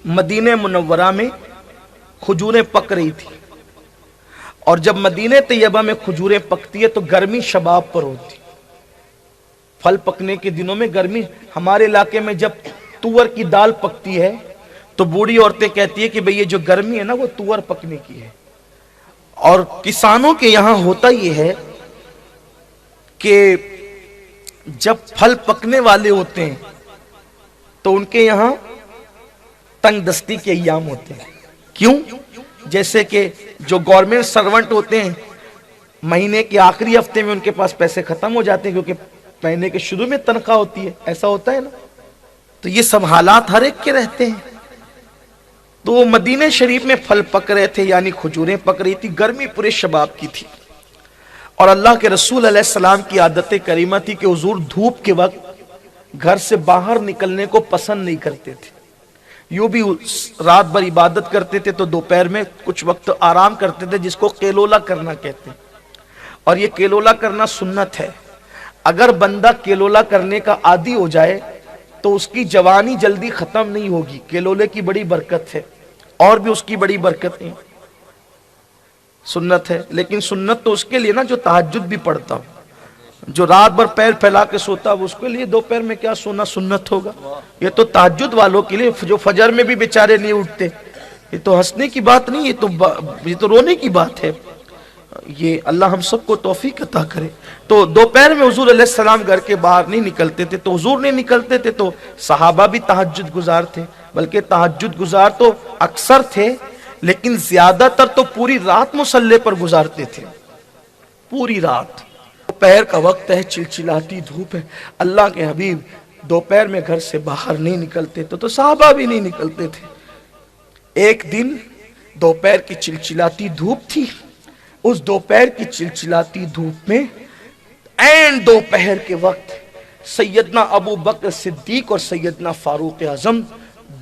مدینہ منورہ میں کھجوریں پک رہی تھی، اور جب مدینہ طیبہ میں کھجوریں پکتی ہے تو گرمی شباب پر ہوتی، پھل پکنے کے دنوں میں گرمی۔ ہمارے علاقے میں جب تور کی دال پکتی ہے تو بوڑھی عورتیں کہتی ہے کہ بھئی یہ جو گرمی ہے نا وہ تور پکنے کی ہے۔ اور کسانوں کے یہاں ہوتا یہ ہے کہ جب پھل پکنے والے ہوتے ہیں تو ان کے یہاں تنگ دستی کے ایام ہوتے ہیں۔ کیوں؟ جیسے کہ جو گورنمنٹ سرونٹ ہوتے ہیں، مہینے کے آخری ہفتے میں ان کے پاس پیسے ختم ہو جاتے ہیں کیونکہ مہینے کے شروع میں تنخواہ ہوتی ہے، ایسا ہوتا ہے نا۔ تو یہ سب حالات ہر ایک کے رہتے ہیں۔ تو وہ مدینہ شریف میں پھل پک رہے تھے، یعنی کھجوریں پک رہی تھی، گرمی پورے شباب کی تھی، اور اللہ کے رسول علیہ السلام کی عادت کریمہ تھی کہ حضور دھوپ کے وقت گھر سے باہر نکلنے کو پسند نہیں کرتے تھے۔ یوں بھی رات بھر عبادت کرتے تھے تو دوپہر میں کچھ وقت آرام کرتے تھے، جس کو کیلولا کرنا کہتے ہیں، اور یہ کیلولا کرنا سنت ہے۔ اگر بندہ کیلولا کرنے کا عادی ہو جائے تو اس کی جوانی جلدی ختم نہیں ہوگی۔ کیلولے کی بڑی برکت ہے، اور بھی اس کی بڑی برکت ہے، سنت ہے، لیکن سنت تو اس کے لیے نا جو تہجد بھی پڑھتا ہو، جو رات بھر پیر پھیلا کے سوتا ہو، اس کے لیے دوپہر میں کیا سونا سنت ہوگا؟ یہ تو تہجد والوں کے لیے، جو فجر میں بھی بیچارے نہیں اٹھتے۔ یہ تو ہنسنے کی بات نہیں، یہ تو رونے کی بات ہے۔ یہ اللہ ہم سب کو توفیق عطا کرے۔ تو دوپہر میں حضور علیہ السلام گھر کے باہر نہیں نکلتے تھے، تو حضور نہیں نکلتے تھے تو صحابہ بھی تہجد گزار تھے، بلکہ تہجد گزار تو اکثر تھے، لیکن زیادہ تر تو پوری رات مصلی پر گزارتے تھے، پوری رات۔ دوپہر کا وقت ہے، چلچلاتی دھوپ ہے، اللہ کے حبیب دوپہر میں گھر سے باہر نہیں نکلتے تو صحابہ بھی نہیں نکلتے تھے۔ ایک دن دوپہر کی چلچلاتی دھوپ تھی، اس دوپہر کی چلچلاتی دھوپ میں عین دوپہر کے وقت سیدنا ابو بکر صدیق اور سیدنا فاروق اعظم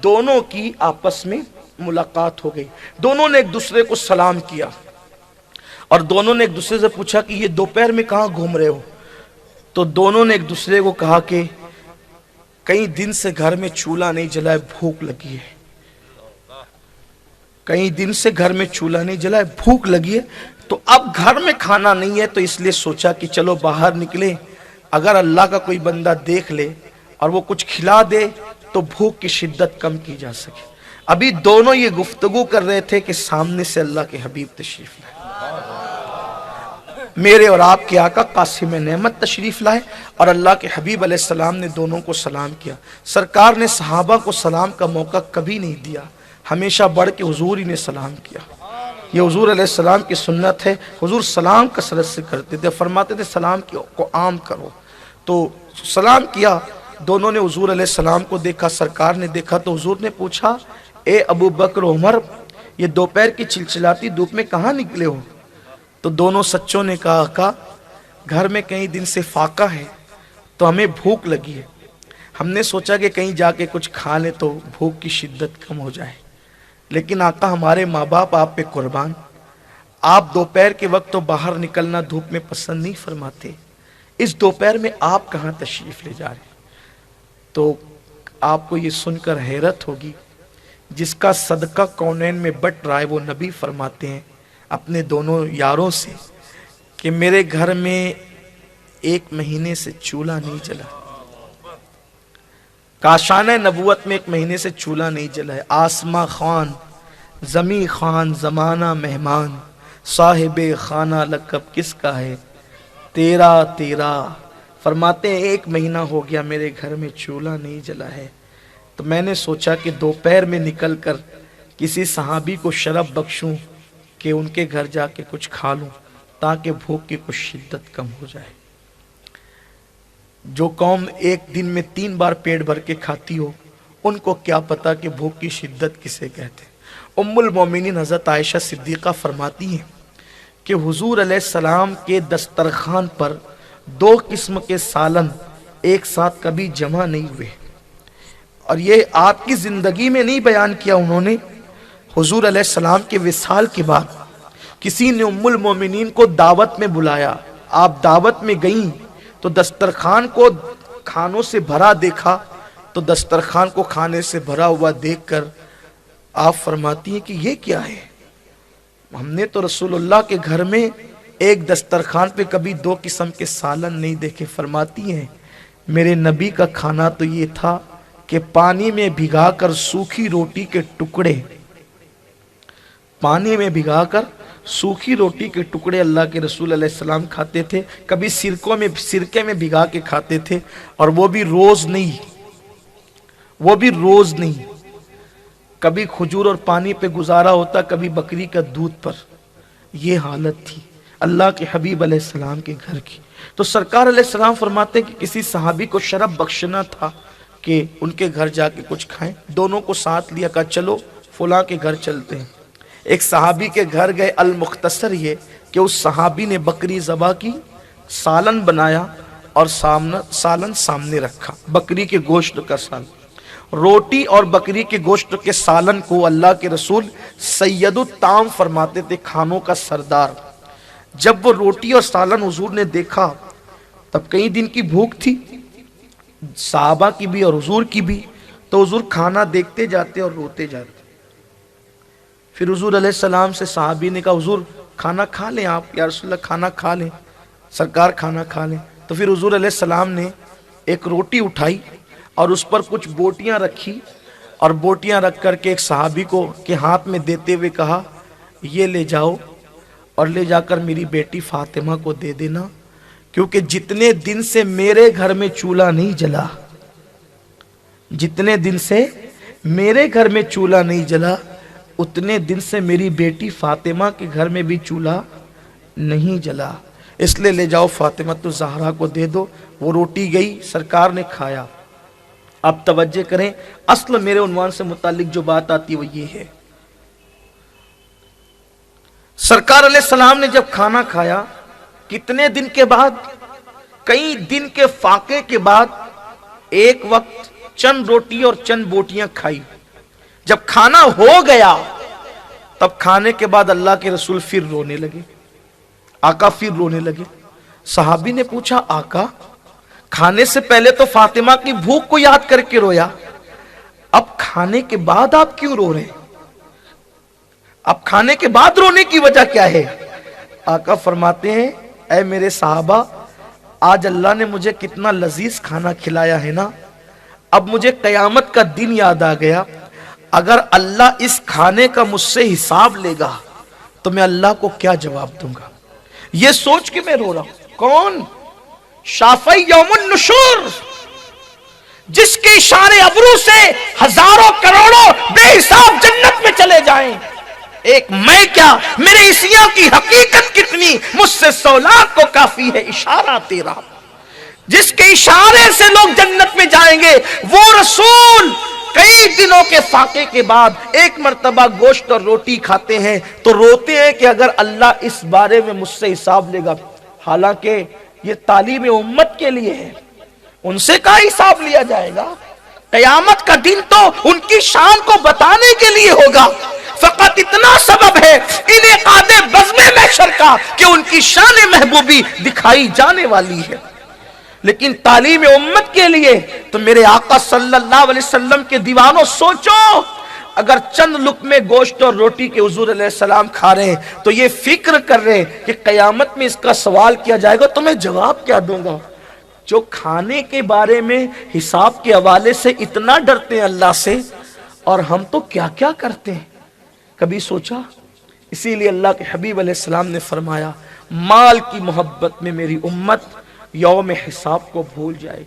دونوں کی آپس میں ملاقات ہو گئی۔ دونوں نے ایک دوسرے کو سلام کیا، اور دونوں نے ایک دوسرے سے پوچھا کہ یہ دوپہر میں کہاں گھوم رہے ہو؟ تو دونوں نے ایک دوسرے کو کہا کہ کئی دن سے گھر میں چولہا نہیں جلا ہے، بھوک لگی ہے۔ کئی دن سے گھر میں چولہا نہیں جلا ہے، بھوک لگی ہے، تو اب گھر میں کھانا نہیں ہے، تو اس لیے سوچا کہ چلو باہر نکلے، اگر اللہ کا کوئی بندہ دیکھ لے اور وہ کچھ کھلا دے تو بھوک کی شدت کم کی جا سکے۔ ابھی دونوں یہ گفتگو کر رہے تھے کہ سامنے سے اللہ کے حبیب تشریف لائے، میرے اور آپ کے آقا قاسم نعمت تشریف لائے، اور اللہ کے حبیب علیہ السلام نے دونوں کو سلام کیا۔ سرکار نے صحابہ کو سلام کا موقع کبھی نہیں دیا، ہمیشہ بڑھ کے حضور ہی نے سلام کیا۔ یہ حضور علیہ السلام کی سنت ہے، حضور سلام کثرت سے کرتے تھے، فرماتے تھے سلام کو عام کرو۔ تو سلام کیا، دونوں نے حضور علیہ السلام کو دیکھا، سرکار نے دیکھا، تو حضور نے پوچھا اے ابو بکر عمر، یہ دوپہر کی چلچلاتی دھوپ میں کہاں نکلے ہو؟ تو دونوں سچوں نے کہا آقا گھر میں کئی دن سے فاقہ ہے تو ہمیں بھوک لگی ہے، ہم نے سوچا کہ کہیں جا کے کچھ کھا لیں تو بھوک کی شدت کم ہو جائے، لیکن آقا ہمارے ماں باپ آپ پہ قربان، آپ دوپہر کے وقت تو باہر نکلنا دھوپ میں پسند نہیں فرماتے، اس دوپہر میں آپ کہاں تشریف لے جا رہے؟ تو آپ کو یہ سن کر حیرت ہوگی، جس کا صدقہ کونین میں بٹ رہا ہے وہ نبی فرماتے ہیں اپنے دونوں یاروں سے کہ میرے گھر میں 1 مہینے سے چولہا نہیں جلا، کاشانہ نبوت میں 1 مہینے سے چولہا نہیں جلا ہے، آسماں خان زمیں خان زمانہ مہمان، صاحب خانہ لقب کس کا ہے تیرا تیرا۔ فرماتے ہیں 1 مہینہ ہو گیا میرے گھر میں چولہا نہیں جلا ہے، تو میں نے سوچا کہ دوپہر میں نکل کر کسی صحابی کو شرف بخشوں کہ ان کے گھر جا کے کچھ کھا لوں تاکہ بھوک کی کچھ شدت کم ہو جائے۔ جو قوم ایک دن میں 3 بار پیٹ بھر کے کھاتی ہو ان کو کیا پتا کہ بھوک کی شدت کسے کہتے ہیں۔ ام المومنین حضرت عائشہ صدیقہ فرماتی ہیں کہ حضور علیہ السلام کے دسترخوان پر 2 قسم کے سالن ایک ساتھ کبھی جمع نہیں ہوئے، اور یہ آپ کی زندگی میں نہیں بیان کیا انہوں نے، حضور علیہ السلام کے وصال کے بعد کسی نے ام المومنین کو دعوت میں بلایا، آپ دعوت میں گئیں تو دسترخوان کو کھانوں سے بھرا دیکھا، تو دسترخوان کو کھانے سے بھرا ہوا دیکھ کر آپ فرماتی ہیں کہ یہ کیا ہے؟ ہم نے تو رسول اللہ کے گھر میں ایک دسترخوان پہ کبھی 2 قسم کے سالن نہیں دیکھے۔ فرماتی ہیں میرے نبی کا کھانا تو یہ تھا کہ پانی میں بھگا کر سوکھی روٹی کے ٹکڑے، پانی میں بھگا کر سوکھی روٹی کے ٹکڑے اللہ کے رسول علیہ السلام کھاتے تھے، کبھی سرکے میں بھگا کے کھاتے تھے، اور وہ بھی روز نہیں، کبھی کھجور اور پانی پہ گزارا ہوتا، کبھی بکری کا دودھ پر۔ یہ حالت تھی اللہ کے حبیب علیہ السلام کے گھر کی۔ تو سرکار علیہ السلام فرماتے ہیں کہ کسی صحابی کو شرف بخشنا تھا کہ ان کے گھر جا کے کچھ کھائیں، دونوں کو ساتھ لیا، کہا چلو فلاں کے گھر چلتے ہیں۔ ایک صحابی کے گھر گئے، المختصر یہ کہ اس صحابی نے بکری ذبح کی، سالن بنایا اور سالن سامنے رکھا، بکری کے گوشت کا سالن۔ روٹی اور بکری کے گوشت کے سالن کو اللہ کے رسول سید الطعام فرماتے تھے، کھانوں کا سردار۔ جب وہ روٹی اور سالن حضور نے دیکھا، تب کئی دن کی بھوک تھی صحابہ کی بھی اور حضور کی بھی، تو حضور کھانا دیکھتے جاتے اور روتے جاتے۔ پھر حضور علیہ السلام سے صحابی نے کہا حضور کھانا کھا لیں آپ، یا رسول اللہ کھانا کھا لیں، سرکار کھانا کھا لیں۔ تو پھر حضور علیہ السلام نے ایک روٹی اٹھائی اور اس پر کچھ بوٹیاں رکھی، اور بوٹیاں رکھ کر کے ایک صحابی کو کے ہاتھ میں دیتے ہوئے کہا یہ لے جاؤ اور لے جا کر میری بیٹی فاطمہ کو دے دینا، کیونکہ جتنے دن سے میرے گھر میں چولہا نہیں جلا، جتنے دن سے میرے گھر میں چولہا نہیں جلا، اتنے دن سے میری بیٹی فاطمہ کے گھر میں بھی چولہا نہیں جلا، اس لیے لے جاؤ فاطمہ تو زہرا کو دے دو۔ وہ روٹی گئی، سرکار نے کھایا۔ اب توجہ کریں، اصل میرے عنوان سے متعلق جو بات آتی وہ یہ ہے، سرکار علیہ السلام نے جب کھانا کھایا، کتنے دن کے بعد؟ کئی دن کے فاقے کے بعد ایک وقت چند روٹی اور چند بوٹیاں کھائی۔ جب کھانا ہو گیا، تب کھانے کے بعد اللہ کے رسول پھر رونے لگے، آقا پھر رونے لگے۔ صحابی نے پوچھا آقا کھانے سے پہلے تو فاطمہ کی بھوک کو یاد کر کے رویا، اب کھانے کے بعد آپ کیوں رو رہے ہیں؟ اب کھانے کے بعد رونے کی وجہ کیا ہے؟ آقا فرماتے ہیں اے میرے صحابہ، آج اللہ نے مجھے کتنا لذیذ کھانا کھلایا ہے نا، اب مجھے قیامت کا دن یاد آ گیا، اگر اللہ اس کھانے کا مجھ سے حساب لے گا تو میں اللہ کو کیا جواب دوں گا، یہ سوچ کے میں رو رہا ہوں۔ کون؟ شافعی یوم النشور، جس کے اشارے ابرو سے ہزاروں کروڑوں بے حساب جنت میں چلے جائیں، ایک میں کیا میرے عیسیوں کی حقیقت کتنی، مجھ سے 100 لاکھ کو کافی ہے اشارہ تیرا، جس کے اشارے سے لوگ جنت میں جائیں گے، وہ رسول کئی دنوں کے فاقے کے بعد ایک مرتبہ گوشت اور روٹی کھاتے ہیں تو روتے ہیں کہ اگر اللہ اس بارے میں مجھ سے حساب لے گا، حالانکہ یہ تعلیم امت کے لیے ہے، ان سے کا حساب لیا جائے گا، قیامت کا دن تو ان کی شان کو بتانے کے لیے ہوگا، فقط اتنا سبب ہے انعقاد بزم محشر کا کہ ان کی شان محبوبی دکھائی جانے والی ہے۔ لیکن تعلیم امت کے لیے تو میرے آقا صلی اللہ علیہ وسلم کے دیوانوں سوچو، اگر چند لقمے گوشت اور روٹی کے حضور علیہ السلام کھا رہے ہیں تو یہ فکر کر رہے ہیں کہ قیامت میں اس کا سوال کیا جائے گا تو میں جواب کیا دوں گا۔ جو کھانے کے بارے میں حساب کے حوالے سے اتنا ڈرتے ہیں اللہ سے، اور ہم تو کیا کیا کرتے ہیں، کبھی سوچا؟ اسی لیے اللہ کے حبیب علیہ السلام نے فرمایا مال کی محبت میں میری امت یوم حساب کو بھول جائے۔